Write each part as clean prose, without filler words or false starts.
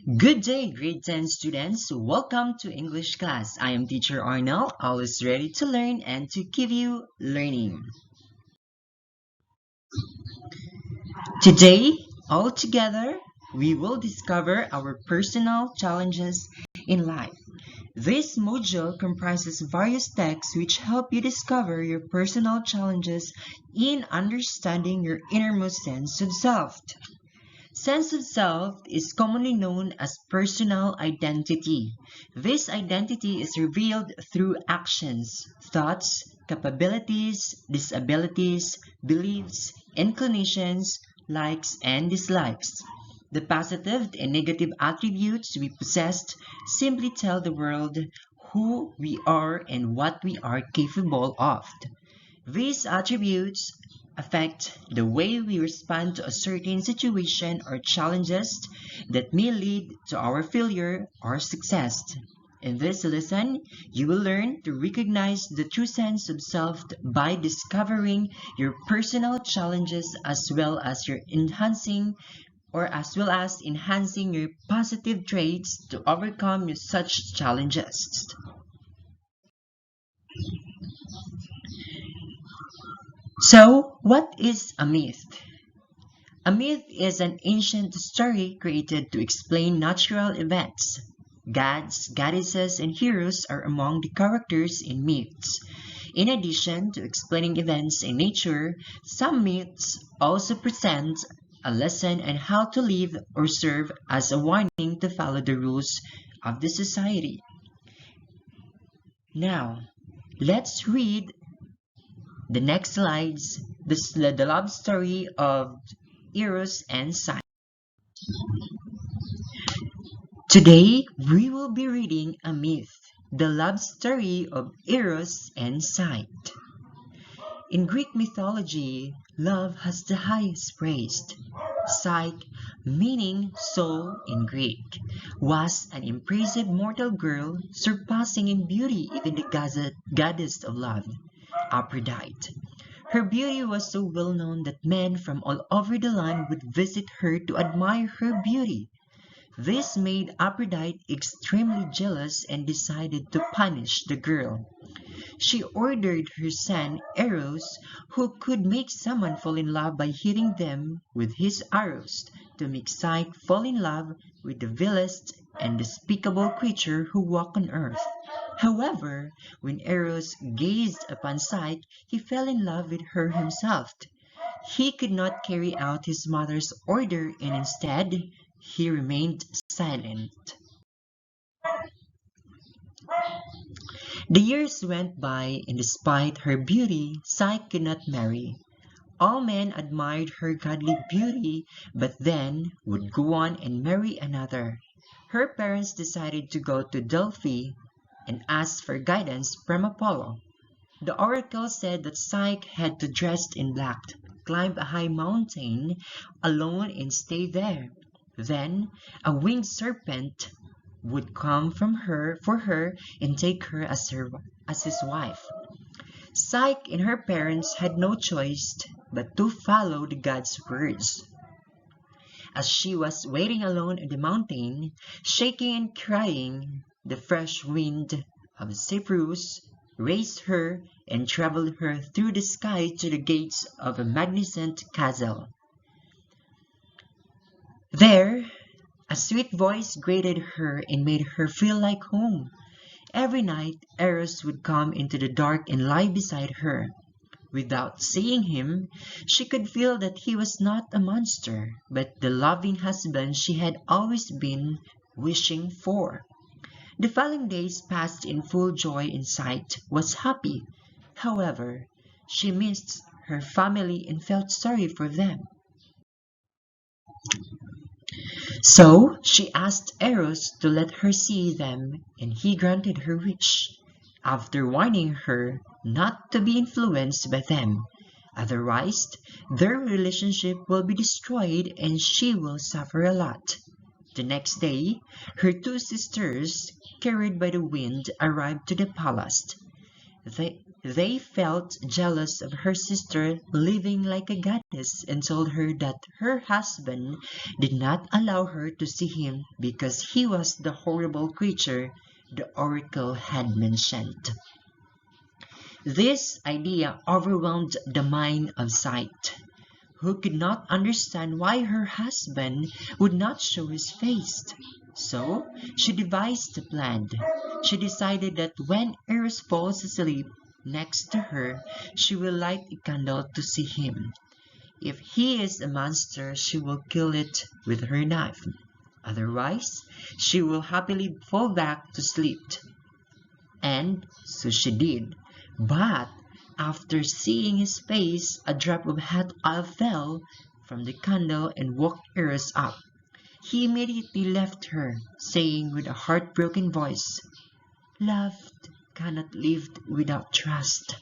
Good day, grade 10 students. Welcome to English class. I am teacher Arnel, always ready to learn and to give you learning. Today, all together, we will discover our personal challenges in life. This module comprises various texts which help you discover your personal challenges in understanding your innermost sense of self. Sense of self is commonly known as personal identity. This identity is revealed through actions, thoughts, capabilities, disabilities, beliefs, inclinations, likes, and dislikes. The positive and negative attributes we possess simply tell the world who we are and what we are capable of. These attributes affect the way we respond to a certain situation or challenges that may lead to our failure or success. In this lesson, you will learn to recognize the true sense of self by discovering your personal challenges as well as enhancing your positive traits to overcome such challenges. So, what is a myth? A myth is an ancient story created to explain natural events. Gods, goddesses, and heroes are among the characters in myths. In addition to explaining events in nature, some myths also present a lesson on how to live or serve as a warning to follow the rules of the society. Now, let's read the next slides, the love story of Eros and Psyche. Today, we will be reading a myth, the love story of Eros and Psyche. In Greek mythology, love has the highest praise. Psyche, meaning soul in Greek, was an impressive mortal girl surpassing in beauty even the goddess of love, Aphrodite. Her beauty was so well known that men from all over the land would visit her to admire her beauty. This made Aphrodite extremely jealous and decided to punish the girl. She ordered her son Eros, who could make someone fall in love by hitting them with his arrows, to make Psyche fall in love with the vilest and despicable creature who walked on earth. However, when Eros gazed upon Psyche, he fell in love with her himself. He could not carry out his mother's order and instead he remained silent. The years went by, and despite her beauty, Psyche could not marry. All men admired her godly beauty, but then would go on and marry another. Her parents decided to go to Delphi and ask for guidance from Apollo. The oracle said that Psyche had to dress in black, climb a high mountain alone and stay there. Then a winged serpent would come for her and take her as his wife. Psyche and her parents had no choice but to follow the god's words. As she was waiting alone on the mountain, shaking and crying, the fresh wind of Cyprus raised her and traveled her through the sky to the gates of a magnificent castle. There, a sweet voice greeted her and made her feel like home. Every night, Eros would come into the dark and lie beside her. Without seeing him, she could feel that he was not a monster, but the loving husband she had always been wishing for. The following days passed in full joy and Psyche was happy. However, she missed her family and felt sorry for them. So she asked Eros to let her see them, and he granted her wish, after warning her not to be influenced by them. Otherwise, their relationship will be destroyed and she will suffer a lot. The next day, her two sisters, carried by the wind, arrived to the palace. They felt jealous of her sister living like a goddess and told her that her husband did not allow her to see him because he was the horrible creature the oracle had mentioned. This idea overwhelmed the mind of Sight, who could not understand why her husband would not show his face. So she devised a plan. She decided that when Eros falls asleep next to her, she will light a candle to see him. If he is a monster, she will kill it with her knife. Otherwise, she will happily fall back to sleep. And so she did. But after seeing his face, a drop of hot oil fell from the candle and woke Eros up. He immediately left her, saying with a heartbroken voice, "Love cannot live without trust."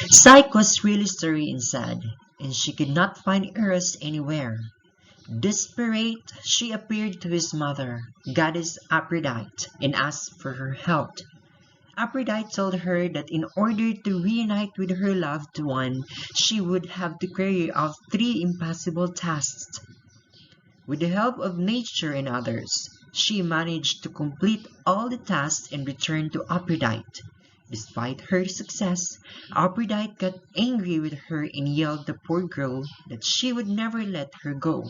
Psyche was really sorry and sad, and she could not find Eros anywhere. Desperate, she appeared to his mother, goddess Aphrodite, and asked for her help. Aphrodite told her that in order to reunite with her loved one, she would have to carry out 3 impossible tasks. With the help of nature and others, she managed to complete all the tasks and returned to Aphrodite. Despite her success, Aphrodite got angry with her and yelled at the poor girl that she would never let her go.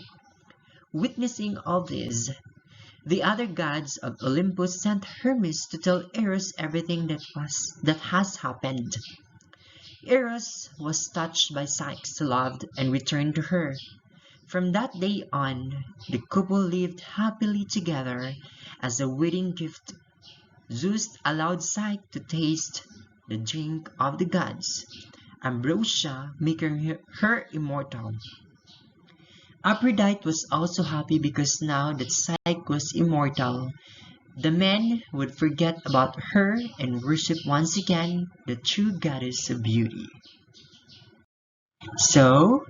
Witnessing all this, the other gods of Olympus sent Hermes to tell Eros everything that has happened. Eros was touched by Psyche's love and returned to her. From that day on, the couple lived happily together. As a wedding gift, Zeus allowed Psyche to taste the drink of the gods, ambrosia, making her immortal. Aphrodite was also happy because now that Psyche was immortal, the men would forget about her and worship once again the true goddess of beauty. So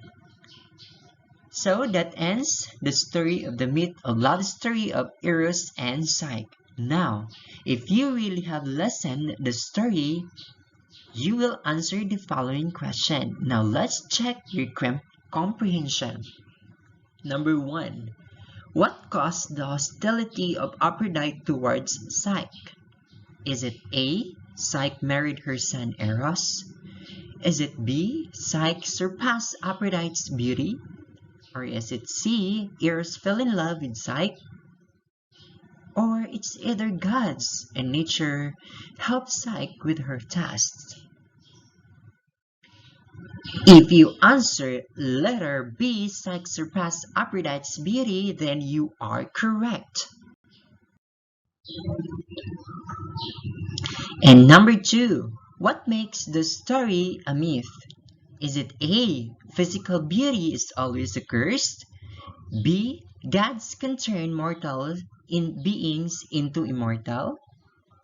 that ends the story of the myth of love story of Eros and Psyche. Now, if you really have listened the story, you will answer the following question. Now let's check your comprehension. Number 1. What caused the hostility of Aphrodite towards Psyche? Is it A. Psyche married her son Eros? Is it B. Psyche surpassed Aphrodite's beauty? Or is it C. Eros fell in love with Psyche? Or it's either gods and nature helped Psyche with her tasks? If you answer letter B, Psyche surpassed Aphrodite's beauty, then you are correct. And number 2, what makes the story a myth? Is it A, physical beauty is always a curse? B, gods can turn mortal beings into immortal?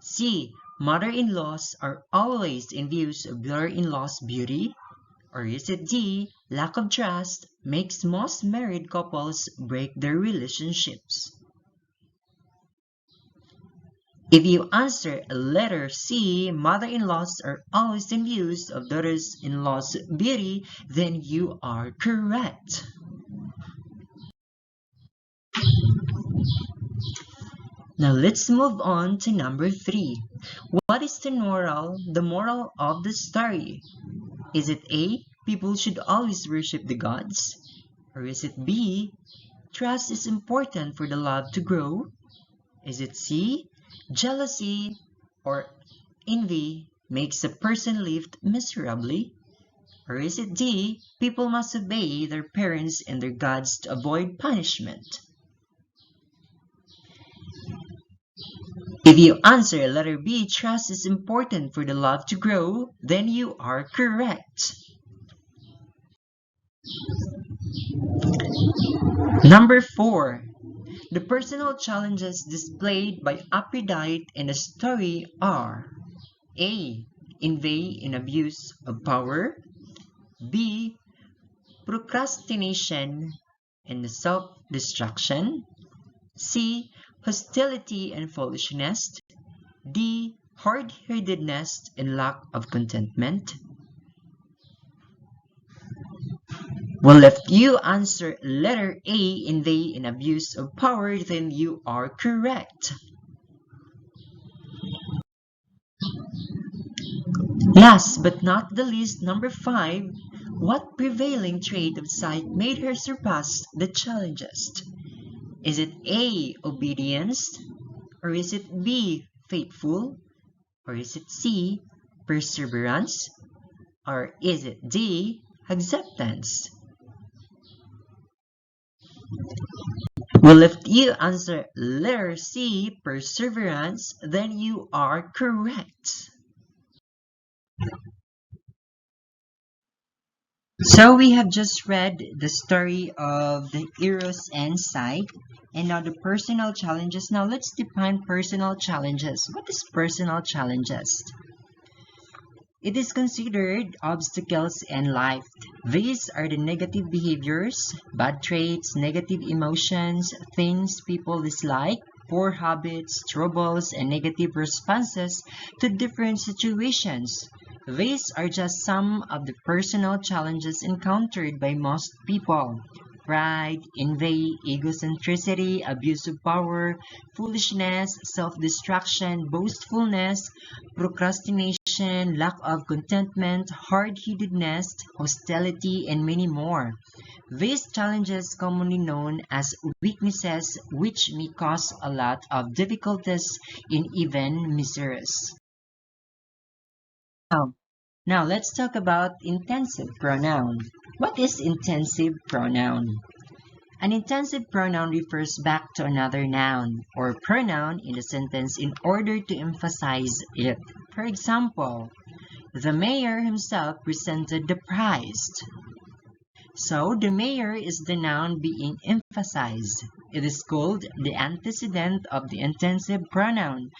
C, mother-in-laws are always envious of daughter-in-law's beauty? Or is it D, lack of trust makes most married couples break their relationships? If you answer letter C, mother-in-laws are always envious of daughters-in-law's beauty, then you are correct. Now let's move on to number 3. What is the moral of the story? Is it A, people should always worship the gods? Or is it B, trust is important for the love to grow? Is it C, jealousy or envy makes a person live miserably? Or is it D, people must obey their parents and their gods to avoid punishment? If you answer letter B, trust is important for the love to grow, then you are correct. Number 4. The personal challenges displayed by Aphrodite in the story are A, envy and abuse of power, B, procrastination and self-destruction, C, hostility and foolishness, D. Hard-headedness and lack of contentment? Well, if you answer letter A, envy and abuse of power, then you are correct. Last but not the least, number 5, what prevailing trait of sight made her surpass the challenges? Is it A, obedience? Or is it B, faithful? Or is it C, perseverance? Or is it D, acceptance? Well, if you answer letter C, perseverance, then you are correct. So we have just read the story of the Eros and Psyche, and now the personal challenges. Now let's define personal challenges. What is personal challenges? It is considered obstacles in life. These are the negative behaviors, bad traits, negative emotions, things people dislike, poor habits, troubles, and negative responses to different situations. These are just some of the personal challenges encountered by most people. Pride, envy, egocentricity, abuse of power, foolishness, self-destruction, boastfulness, procrastination, lack of contentment, hard-headedness, hostility, and many more. These challenges commonly known as weaknesses which may cause a lot of difficulties and even miseries. Now let's talk about intensive pronoun. What is intensive pronoun? An intensive pronoun refers back to another noun or pronoun in the sentence in order to emphasize it. For example, the mayor himself presented the prize. So the mayor is the noun being emphasized. It is called the antecedent of the intensive pronoun.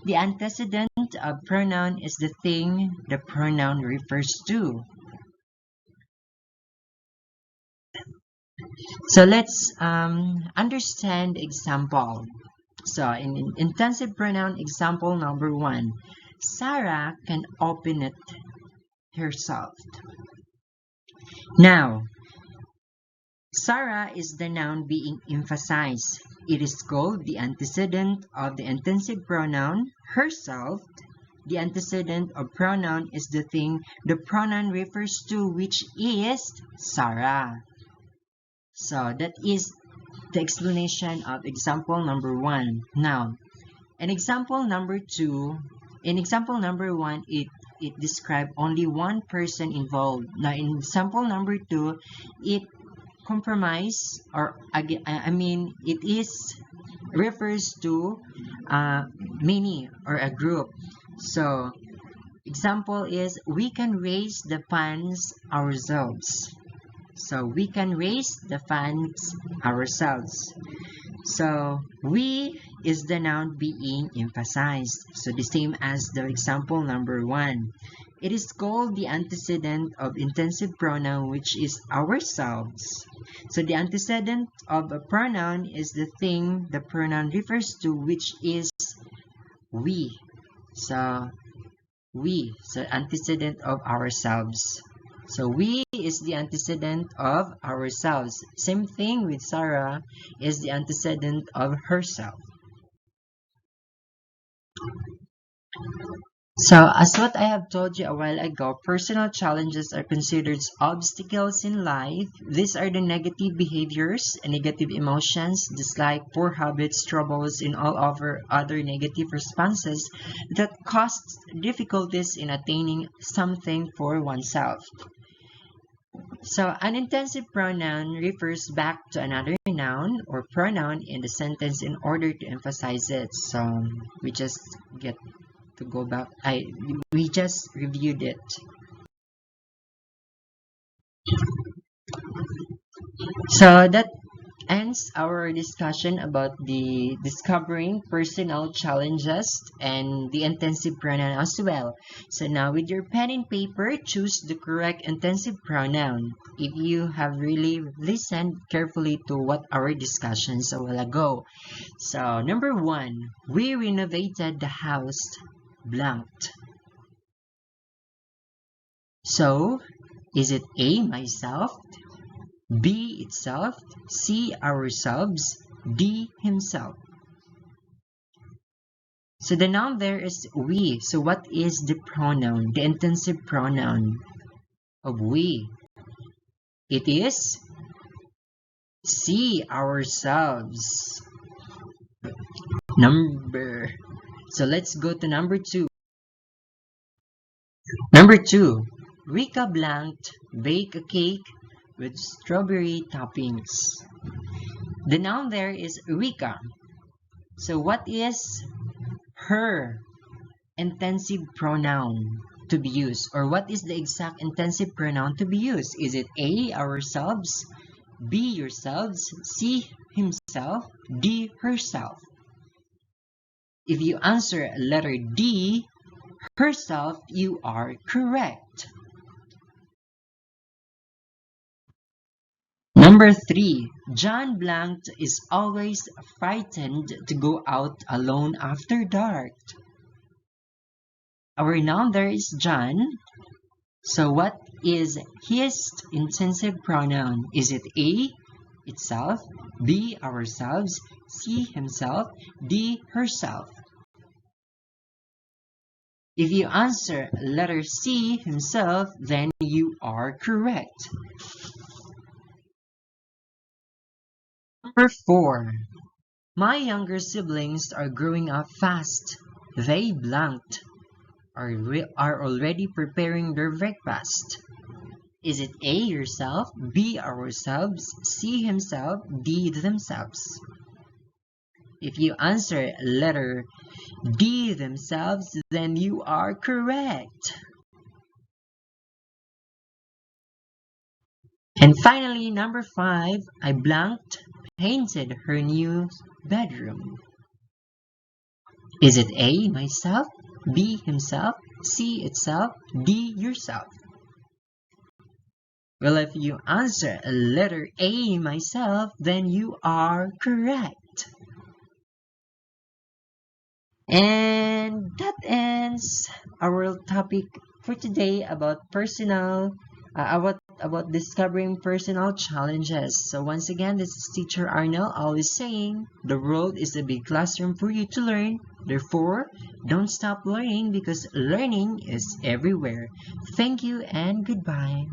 The antecedent of pronoun is the thing the pronoun refers to. So let's understand example. So in intensive pronoun example number 1, Sarah can open it herself. Now, Sarah is the noun being emphasized. It is called the antecedent of the intensive pronoun herself. The antecedent of pronoun is the thing the pronoun refers to, which is Sarah. So that is the explanation of example number 1. Now, in example number 2, in example number 1, it describes only one person involved. Now, in example number 2, it compromise or it is refers to many or a group. So example is we can raise the funds ourselves. So we can raise the funds ourselves. So we is the noun being emphasized. So the same as the example number 1. It is called the antecedent of intensive pronoun, which is ourselves. So the antecedent of a pronoun is the thing the pronoun refers to, which is we. So we, so antecedent of ourselves. So we is the antecedent of ourselves. Same thing with Sarah is the antecedent of herself. So, as what I have told you a while ago, personal challenges are considered obstacles in life. These are the negative behaviors and negative emotions, dislike, poor habits, troubles, and all other negative responses that cause difficulties in attaining something for oneself. So, an intensive pronoun refers back to another noun or pronoun in the sentence in order to emphasize it. So, we just get to go back. We just reviewed it. So ends our discussion about the discovering personal challenges and the intensive pronoun as well. So now with your pen and paper, choose the correct intensive pronoun. If you have really listened carefully to what our discussions a while ago. So number 1, we renovated the house blanked. So is it A, myself, B, itself, C, ourselves, D, himself? So the noun there is we. So what is the pronoun, the intensive pronoun of we? It is C, ourselves. So let's go to number 2. Number 2, Rika blanked bake a cake with strawberry toppings. The noun there is Rika. So what is her intensive pronoun to be used? Or what is the exact intensive pronoun to be used? Is it A, ourselves, B, yourselves, C, himself, D, herself? If you answer letter D, herself, you are correct. Number 3, John blanked is always frightened to go out alone after dark. Our noun there is John. So what is his intensive pronoun? Is it A, itself, B, ourselves, C, himself, D, herself? If you answer letter C, himself, then you are correct. Number 4, my younger siblings are growing up fast. They blanked are already preparing their breakfast. Is it A, yourself, B, ourselves, C, himself, D, themselves? If you answer letter D, themselves, then you are correct. And finally, number 5, I blanked painted her new bedroom. Is it A, myself, B, himself, C, itself, D, yourself? Well, if you answer letter A, myself, then you are correct. And that ends our topic for today about about discovering personal challenges. So once again, this is teacher Arnel always saying, the world is a big classroom for you to learn. Therefore, don't stop learning because learning is everywhere. Thank you and goodbye.